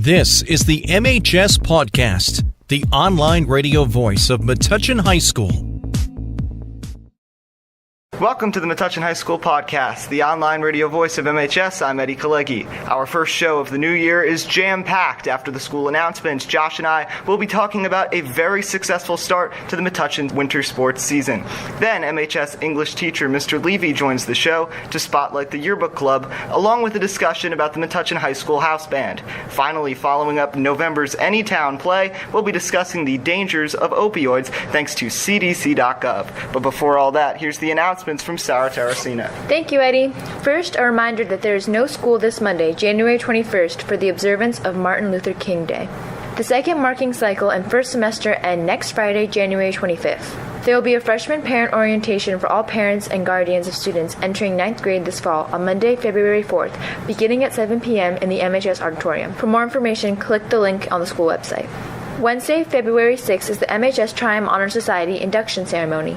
This is the MHS Pawdcast, the online radio voice of Metuchen High School. Welcome to the Metuchen High School Podcast, the online radio voice of MHS. I'm Eddie Kalegi. Our first show of the new year is jam-packed. After the school announcements, Josh and I will be talking about a very successful start to the Metuchen winter sports season. Then MHS English teacher Mr. Levy joins the show to spotlight the yearbook club, along with a discussion about the Metuchen High School house band. Finally, following up November's Anytown play, we'll be discussing the dangers of opioids thanks to cdc.gov. But before all that, here's the announcements from Sarah Terracina. Thank you, Eddie. First, a reminder that there is no school this Monday, January 21st, for the observance of Martin Luther King Day. The second marking cycle and first semester end next Friday, January 25th. There will be a freshman parent orientation for all parents and guardians of students entering 9th grade this fall on Monday, February 4th, beginning at 7 p.m. in the MHS auditorium. For more information, click the link on the school website. Wednesday, February 6th is the MHS Triumph Honor Society induction ceremony.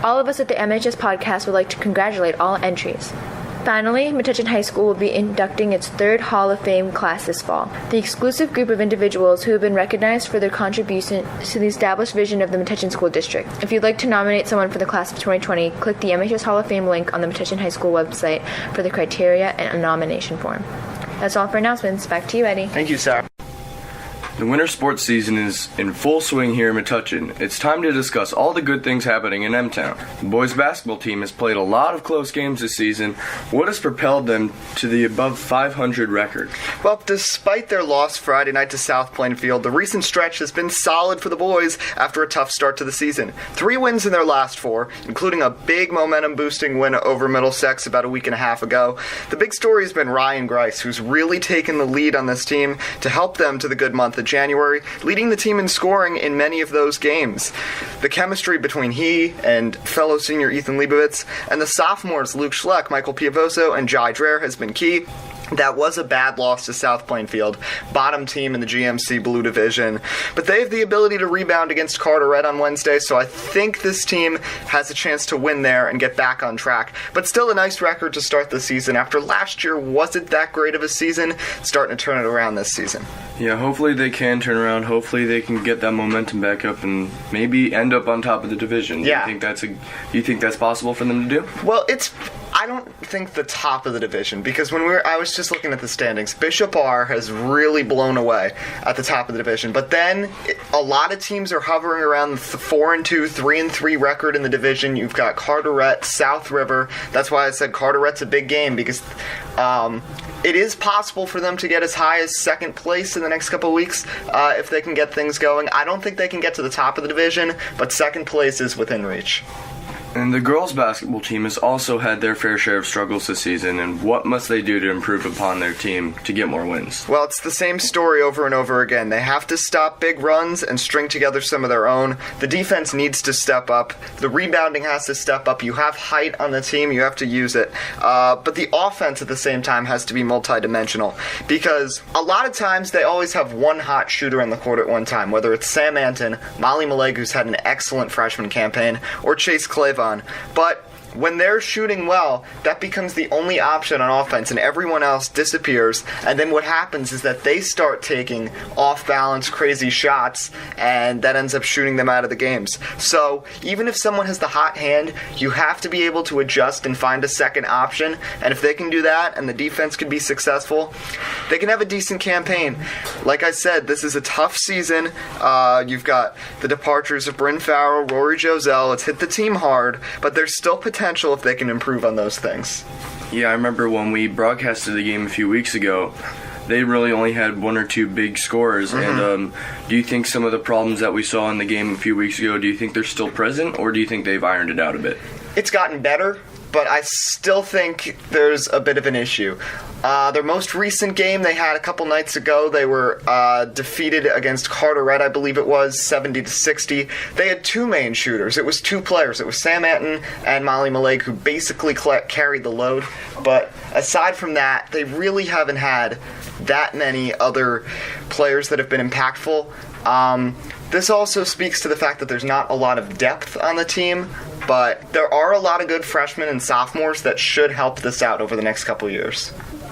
All of us at the MHS Podcast would like to congratulate all entries. Finally, Metuchen High School will be inducting its third Hall of Fame class this fall. The exclusive group of individuals who have been recognized for their contribution to the established vision of the Metuchen School District. If you'd like to nominate someone for the class of 2020, click the MHS Hall of Fame link on the Metuchen High School website for the criteria and a nomination form. That's all for announcements. Back to you, Eddie. Thank you, Sarah. The winter sports season is in full swing here in Metuchen. It's time to discuss all the good things happening in M-Town. The boys basketball team has played a lot of close games this season. What has propelled them to the above 500 record? Well, despite their loss Friday night to South Plainfield, the recent stretch has been solid for the boys after a tough start to the season. 3 wins in their last 4, including a big momentum-boosting win over Middlesex about a week and a half ago. The big story has been Ryan Grice, who's really taken the lead on this team to help them to the good month of January, leading the team in scoring in many of those games. The chemistry between he and fellow senior Ethan Leibovitz and the sophomores Luke Schleck, Michael Piavoso, and Jai Dreher has been key. That was a bad loss to South Plainfield, bottom team in the GMC Blue Division. But they have the ability to rebound against Carteret on Wednesday, so I think this team has a chance to win there and get back on track. But still a nice record to start the season. After last year wasn't that great of a season, starting to turn it around this season. Yeah, hopefully they can turn around. Hopefully they can get that momentum back up and maybe end up on top of the division. Yeah. Do you think that's possible for them to do? Well, I don't think the top of the division, because I was just looking at the standings. Bishop R has really blown away at the top of the division, but then a lot of teams are hovering around the 4-2, 3-3 record in the division. You've got Carteret, South River. That's why I said Carteret's a big game, because it is possible for them to get as high as second place in the next couple of weeks if they can get things going. I don't think they can get to the top of the division, but second place is within reach. And the girls' basketball team has also had their fair share of struggles this season, and what must they do to improve upon their team to get more wins? Well, it's the same story over and over again. They have to stop big runs and string together some of their own. The defense needs to step up. The rebounding has to step up. You have height on the team. You have to use it. But the offense at the same time has to be multidimensional, because a lot of times they always have one hot shooter on the court at one time, whether it's Sam Anton, Molly Maleg, who's had an excellent freshman campaign, or Chase Clavon. But when they're shooting well, that becomes the only option on offense, and everyone else disappears. And then what happens is that they start taking off-balance, crazy shots, and that ends up shooting them out of the games. So even if someone has the hot hand, you have to be able to adjust and find a second option. And if they can do that, and the defense can be successful, they can have a decent campaign. Like I said, this is a tough season. You've got the departures of Bryn Farrell, Rory Joselle. It's hit the team hard, but there's still potential if they can improve on those things. Yeah, I remember when we broadcasted the game a few weeks ago, they really only had 1 or 2 big scorers. Mm-hmm. And do you think some of the problems that we saw in the game a few weeks ago, do you think they're still present, or do you think they've ironed it out a bit? It's gotten better, but I still think there's a bit of an issue. Their most recent game they had a couple nights ago, they were defeated against Carteret, I believe it was, 70-60. They had 2 main shooters. It was 2 players. It was Sam Anton and Molly Maleg, who basically carried the load. But aside from that, they really haven't had that many other players that have been impactful. This also speaks to the fact that there's not a lot of depth on the team, but there are a lot of good freshmen and sophomores that should help this out over the next couple years.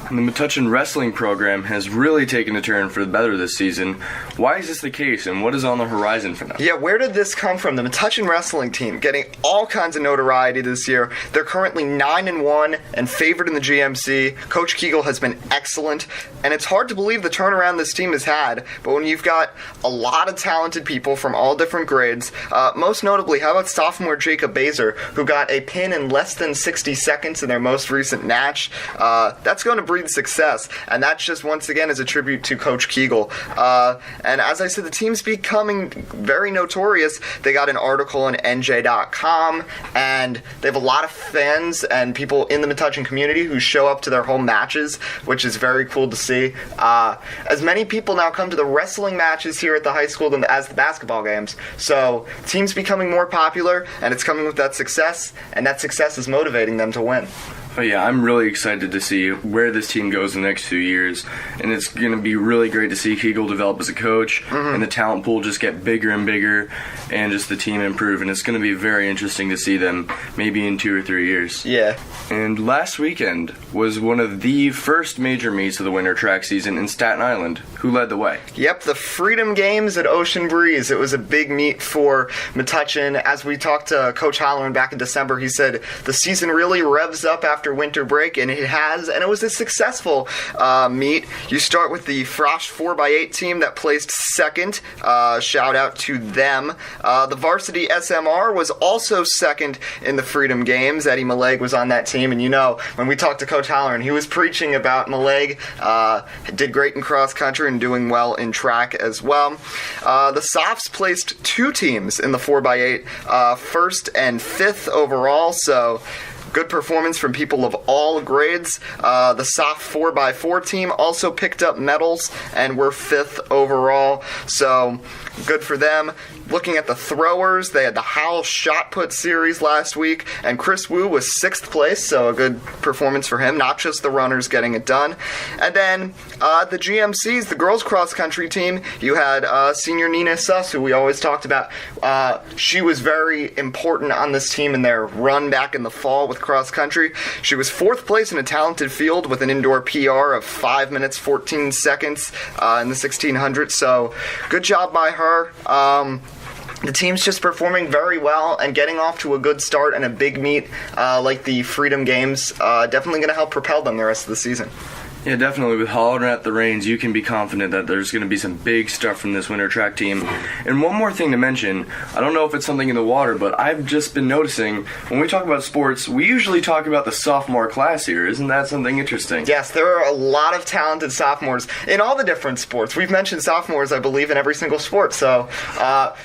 And the Metuchen wrestling program has really taken a turn for the better this season. Why is this the case, and what is on the horizon for them? Yeah, where did this come from? The Metuchen wrestling team getting all kinds of notoriety this year. They're currently 9-1 and favored in the GMC. Coach Kegel has been excellent, and it's hard to believe the turnaround this team has had, but when you've got a lot of talented people from all different grades, most notably, how about sophomore Jacob Baser, who got a pin in less than 60 seconds in their most recent match? That's going to breed success, and that just once again is a tribute to Coach Kegel. And as I said, the team's becoming very notorious. They got an article on NJ.com, and they have a lot of fans and people in the Metuchen community who show up to their home matches, which is very cool to see. As many people now come to the wrestling matches here at the high school as the basketball games. So, team's becoming more popular, and it's coming with that success, and that success is motivating them to win. Oh yeah, I'm really excited to see where this team goes in the next 2 years, and it's going to be really great to see Kegel develop as a coach, and the talent pool just get bigger and bigger, and just the team improve, and it's going to be very interesting to see them maybe in 2 or 3 years. Yeah. And last weekend was one of the first major meets of the winter track season in Staten Island. Who led the way? Yep, the Freedom Games at Ocean Breeze. It was a big meet for Metuchen. As we talked to Coach Halloran back in December, he said the season really revs up after winter break, and it has, and it was a successful meet. You start with the Frosch 4x8 team that placed second. Shout out to them. The varsity SMR was also second in the Freedom Games. Eddie Maleg was on that team, and you know, when we talked to Coach Halloran, he was preaching about Maleg. Did great in cross country and doing well in track as well. The Softs placed 2 teams in the 4x8, first and fifth overall, so good performance from people of all grades. The soft 4x4 team also picked up medals and were 5th overall, so good for them. Looking at the throwers, they had the Howell Shot Put Series last week, and Chris Wu was 6th place, so a good performance for him, not just the runners getting it done. And then the GMCs, the girls cross country team, you had senior Nina Suss, who we always talked about. She was very important on this team in their run back in the fall with cross country. She was 4th place in a talented field with an indoor PR of 5 minutes 14 seconds in the 1600, so good job by her. The team's just performing very well and getting off to a good start, and a big meet like the Freedom Games definitely going to help propel them the rest of the season. Yeah, definitely. With Halloran at the reins, you can be confident that there's going to be some big stuff from this winter track team. And one more thing to mention, I don't know if it's something in the water, but I've just been noticing, when we talk about sports, we usually talk about the sophomore class here. Isn't that something interesting? Yes, there are a lot of talented sophomores in all the different sports. We've mentioned sophomores, I believe, in every single sport. So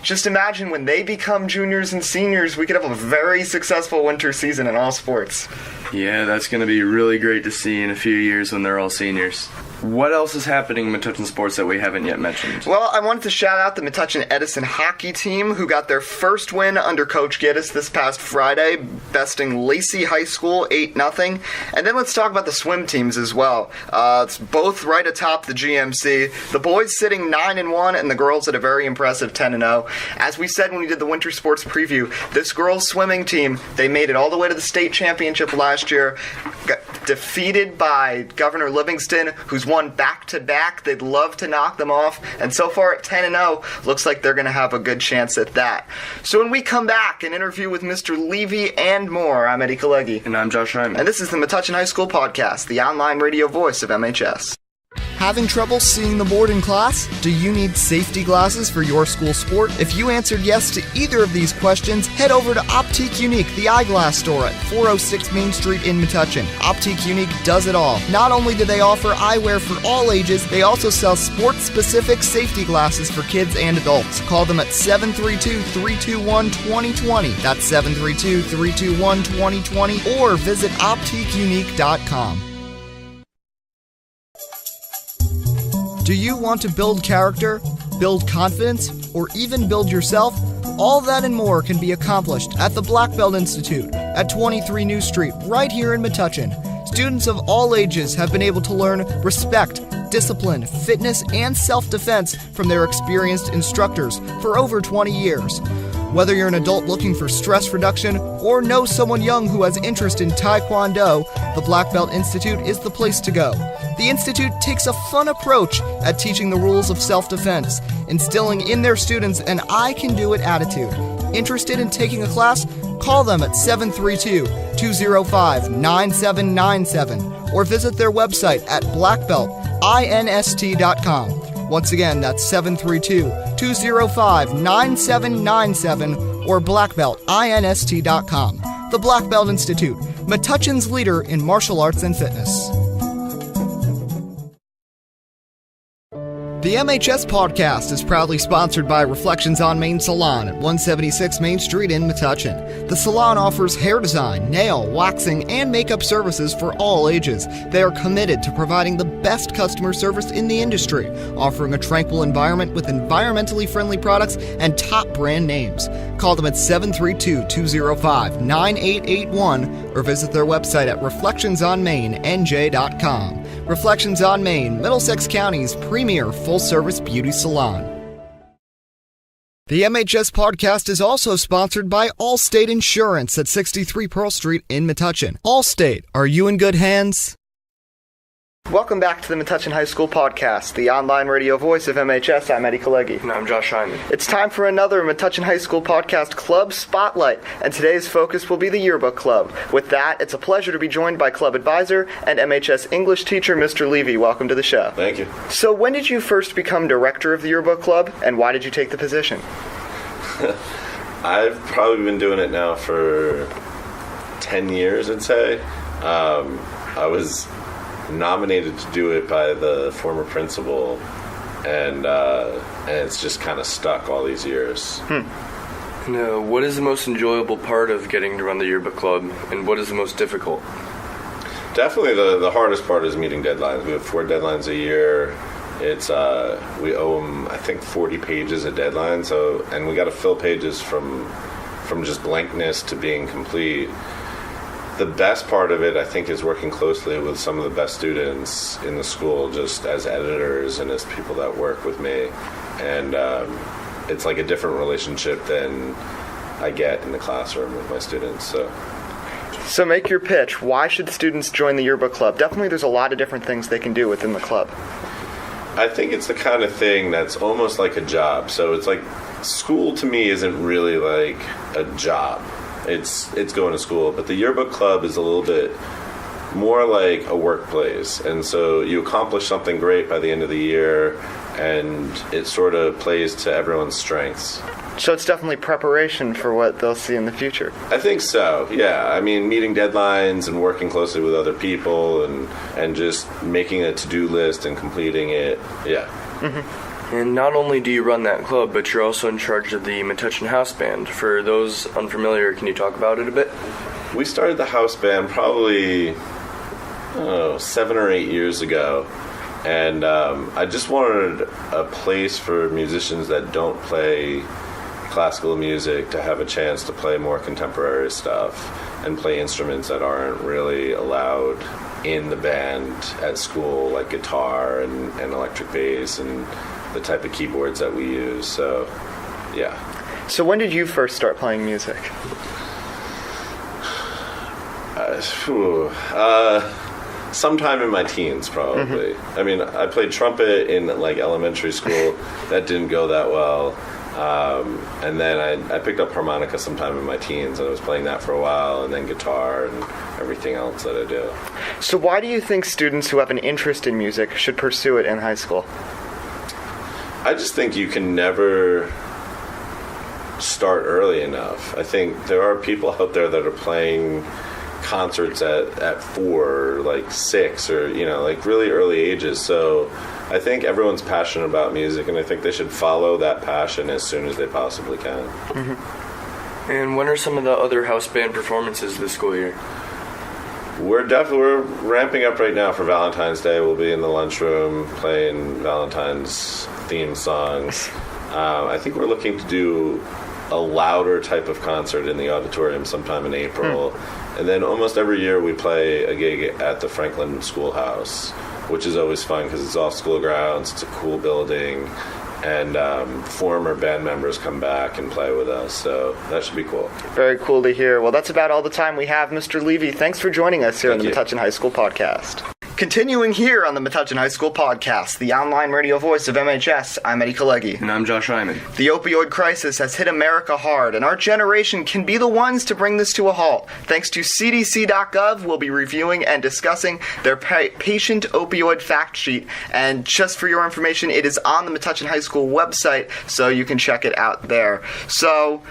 just imagine when they become juniors and seniors, we could have a very successful winter season in all sports. Yeah, that's going to be really great to see in a few years when they're all seniors. What else is happening in Metuchen sports that we haven't yet mentioned? Well, I wanted to shout out the Metuchen Edison hockey team, who got their first win under Coach Giddis this past Friday, besting Lacey High School 8-0. And then let's talk about the swim teams as well. It's both right atop the GMC. The boys sitting 9-1, and the girls at a very impressive 10-0. As we said when we did the winter sports preview, this girls swimming team, they made it all the way to the state championship last year, got defeated by Governor Livingston, who's won back-to-back. They'd love to knock them off, and so far at 10-0, looks like they're going to have a good chance at that. So when we come back, an interview with Mr. Levy and more, I'm Eddie Kalegi. And I'm Josh Hyman. And this is the Metuchen High School Podcast, the online radio voice of MHS. Having trouble seeing the board in class? Do you need safety glasses for your school sport? If you answered yes to either of these questions, head over to Optique Unique, the eyeglass store at 406 Main Street in Metuchen. Optique Unique does it all. Not only do they offer eyewear for all ages, they also sell sports-specific safety glasses for kids and adults. Call them at 732-321-2020. That's 732-321-2020, or visit OptiqueUnique.com. Do you want to build character, build confidence, or even build yourself? All that and more can be accomplished at the Black Belt Institute at 23 New Street, right here in Metuchen. Students of all ages have been able to learn respect, discipline, fitness, and self-defense from their experienced instructors for over 20 years. Whether you're an adult looking for stress reduction or know someone young who has interest in Taekwondo, the Black Belt Institute is the place to go. The Institute takes a fun approach at teaching the rules of self-defense, instilling in their students an I-can-do-it attitude. Interested in taking a class? Call them at 732-205-9797 or visit their website at blackbeltinst.com. Once again, that's 732-205-9797 or blackbeltinst.com. The Black Belt Institute, Metuchen's leader in martial arts and fitness. The MHS Pawdcast is proudly sponsored by Reflections on Main Salon at 176 Main Street in Metuchen. The salon offers hair design, nail, waxing, and makeup services for all ages. They are committed to providing the best customer service in the industry, offering a tranquil environment with environmentally friendly products and top brand names. Call them at 732-205-9881 or visit their website at reflectionsonmainNJ.com. Reflections on Main, Middlesex County's premier full-service beauty salon. The MHS Pawdcast is also sponsored by Allstate Insurance at 63 Pearl Street in Metuchen. Allstate, are you in good hands? Welcome back to the Metuchen High School Podcast, the online radio voice of MHS. I'm Eddie Kalegi. And I'm Josh Hyman. It's time for another Metuchen High School Podcast Club Spotlight, and today's focus will be the Yearbook Club. With that, it's a pleasure to be joined by Club Advisor and MHS English teacher, Mr. Levy. Welcome to the show. Thank you. So when did you first become director of the Yearbook Club, and why did you take the position? I've probably been doing it now for 10 years, I'd say. I was nominated to do it by the former principal, and it's just kind of stuck all these years. Now, what is the most enjoyable part of getting to run the yearbook club, and what is the most difficult? Definitely the hardest part is meeting deadlines. We have 4 deadlines a year. It's we owe them, I think, 40 pages a deadline, and we got to fill pages from just blankness to being complete. The best part of it, I think, is working closely with some of the best students in the school, just as editors and as people that work with me. And it's like a different relationship than I get in the classroom with my students. So make your pitch. Why should students join the Yearbook Club? Definitely there's a lot of different things they can do within the club. I think it's the kind of thing that's almost like a job. So it's like school to me isn't really like a job. It's going to school, but the yearbook club is a little bit more like a workplace, and so you accomplish something great by the end of the year, and it sort of plays to everyone's strengths. So it's definitely preparation for what they'll see in the future. I think so, yeah. I mean, meeting deadlines and working closely with other people and just making a to-do list and completing it, yeah. Mm-hmm. And not only do you run that club, but you're also in charge of the Metuchen House Band. For those unfamiliar, can you talk about it a bit? We started the house band probably 7 or 8 years ago, and I just wanted a place for musicians that don't play classical music to have a chance to play more contemporary stuff and play instruments that aren't really allowed in the band at school, like guitar and electric bass and the type of keyboards that we use. So, yeah. So when did you first start playing music? Sometime in my teens, probably. Mm-hmm. I mean, I played trumpet in like elementary school. That didn't go that well. And then I picked up harmonica sometime in my teens, and I was playing that for a while, and then guitar and everything else that I do. So why do you think students who have an interest in music should pursue it in high school? I just think you can never start early enough. I think there are people out there that are playing concerts at 4, like 6, or like really early ages. So I think everyone's passionate about music, and I think they should follow that passion as soon as they possibly can. Mm-hmm. And when are some of the other house band performances this school year? We're ramping up right now for Valentine's Day. We'll be in the lunchroom playing Valentine's theme songs. I think we're looking to do a louder type of concert in the auditorium sometime in April. And then almost every year we play a gig at the Franklin Schoolhouse, which is always fun because it's off school grounds, it's a cool building, and former band members come back and play with us. So that should be cool. Very cool to hear. Well, that's about all the time we have. Mr. Levy, thanks for joining us here on the Thank you. Metuchen High School Podcast. Continuing here on the Metuchen High School Podcast, the online radio voice of MHS, I'm Eddie Kalegi. And I'm Josh Hyman. The opioid crisis has hit America hard, and our generation can be the ones to bring this to a halt. Thanks to CDC.gov, we'll be reviewing and discussing their patient opioid fact sheet. And just for your information, it is on the Metuchen High School website, so you can check it out there. So,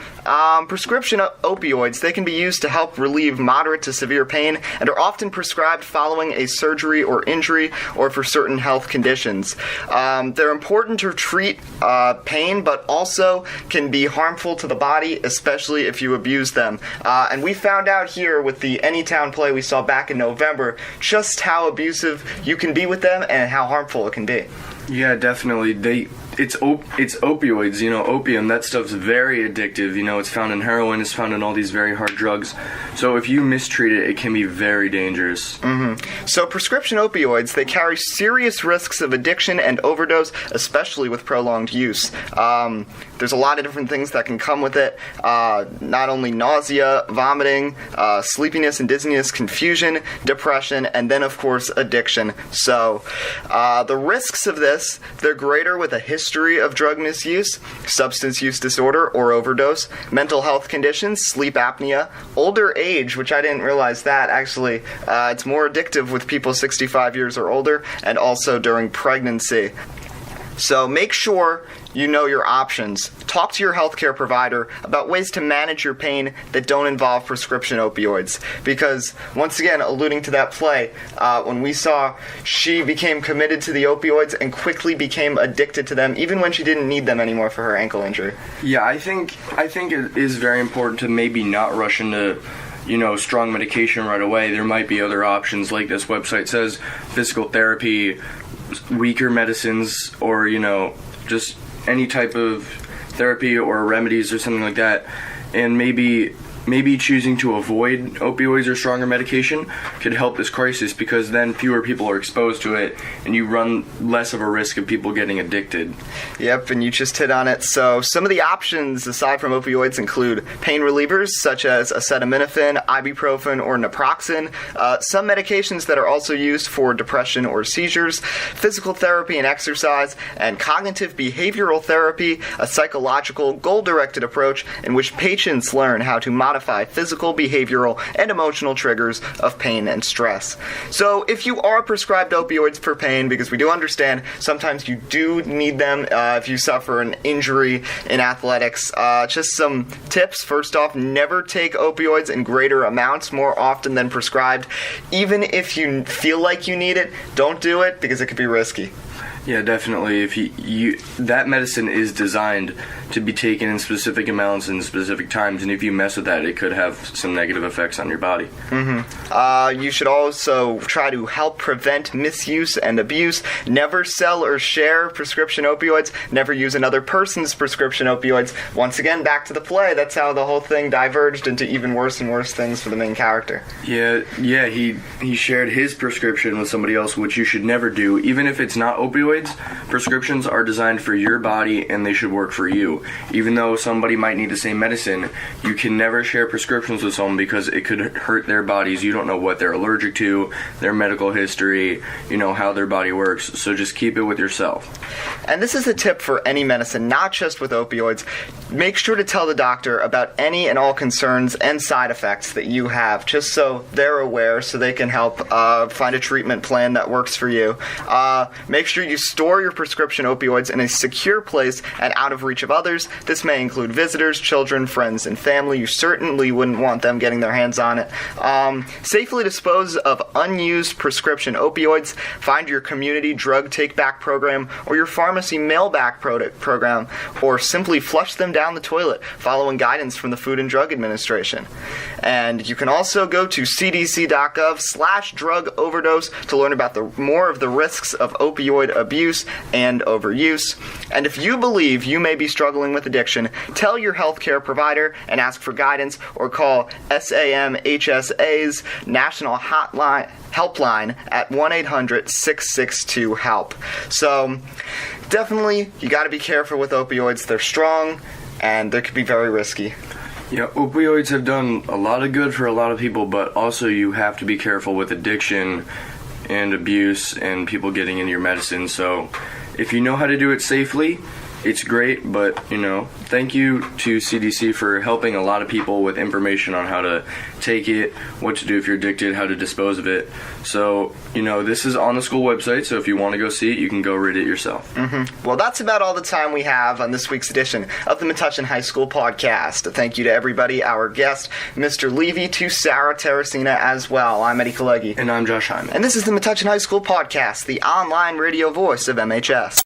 prescription opioids, they can be used to help relieve moderate to severe pain and are often prescribed following a surgery or injury or for certain health conditions. They're important to treat pain, but also can be harmful to the body, especially if you abuse them. And we found out here with the Anytown play we saw back in November just how abusive you can be with them and how harmful it can be. Yeah, definitely. It's opioids, opium, that stuff's very addictive. It's found in heroin, it's found in all these very hard drugs. So if you mistreat it, it can be very dangerous. Mm-hmm. So prescription opioids, they carry serious risks of addiction and overdose, especially with prolonged use. There's a lot of different things that can come with it. Not only nausea, vomiting, sleepiness and dizziness, confusion, depression, and then, of course, addiction. So the risks of this, they're greater with a history of drug misuse, substance use disorder or overdose, mental health conditions, sleep apnea, older age, which I didn't realize that, actually. It's more addictive with people 65 years or older, and also during pregnancy. So make sure you know your options. Talk to your healthcare provider about ways to manage your pain that don't involve prescription opioids. Because, once again, alluding to that play, when we saw she became committed to the opioids and quickly became addicted to them, even when she didn't need them anymore for her ankle injury. Yeah, I think it is very important to maybe not rush into strong medication right away. There might be other options, like this website says, physical therapy, weaker medicines, or just any type of therapy or remedies or something like that. And maybe choosing to avoid opioids or stronger medication could help this crisis, because then fewer people are exposed to it and you run less of a risk of people getting addicted. Yep, and you just hit on it. So some of the options aside from opioids include pain relievers such as acetaminophen, ibuprofen, or naproxen, some medications that are also used for depression or seizures, physical therapy and exercise, and cognitive behavioral therapy, a psychological, goal-directed approach in which patients learn how to modify physical, behavioral, and emotional triggers of pain and stress. So if you are prescribed opioids for pain, because we do understand sometimes you do need them if you suffer an injury in athletics, just some tips. First off, never take opioids in greater amounts more often than prescribed. Even if you feel like you need it, don't do it because it could be risky. Yeah, definitely. If you that medicine is designed to be taken in specific amounts and specific times, and if you mess with that, it could have some negative effects on your body. You should also try to help prevent misuse and abuse. Never sell or share prescription opioids. Never use another person's prescription opioids. Once again, back to the play. That's how the whole thing diverged into even worse and worse things for the main character. Yeah. He shared his prescription with somebody else, which you should never do, even if it's not opioids. Prescriptions are designed for your body and they should work for you. Even though somebody might need the same medicine, you can never share prescriptions with someone because it could hurt their bodies. You don't know what they're allergic to, their medical history, how their body works. So just keep it with yourself. And this is a tip for any medicine, not just with opioids. Make sure to tell the doctor about any and all concerns and side effects that you have, just so they're aware, so they can help find a treatment plan that works for you. Make sure you store your prescription opioids in a secure place and out of reach of others. This may include visitors, children, friends, and family. You certainly wouldn't want them getting their hands on it. Safely dispose of unused prescription opioids. Find your community drug take-back program or your pharmacy mail-back program, or simply flush them down the toilet following guidance from the Food and Drug Administration. And you can also go to cdc.gov/drug overdose to learn about more of the risks of opioid abuse. abuse and overuse. And if you believe you may be struggling with addiction, tell your healthcare provider and ask for guidance, or call SAMHSA's National Helpline at 1-800-662-HELP. So definitely, you got to be careful with opioids. They're strong, and they could be very risky. Yeah, opioids have done a lot of good for a lot of people, but also you have to be careful with addiction and abuse and people getting into your medicine. So if you know how to do it safely, it's great, but, thank you to CDC for helping a lot of people with information on how to take it, what to do if you're addicted, how to dispose of it. So, this is on the school website, so if you want to go see it, you can go read it yourself. Mm-hmm. Well, that's about all the time we have on this week's edition of the Metuchen High School Podcast. Thank you to everybody, our guest, Mr. Levy, to Sarah Terracina as well. I'm Eddie Kalegi. And I'm Josh Hyman. And this is the Metuchen High School Podcast, the online radio voice of MHS.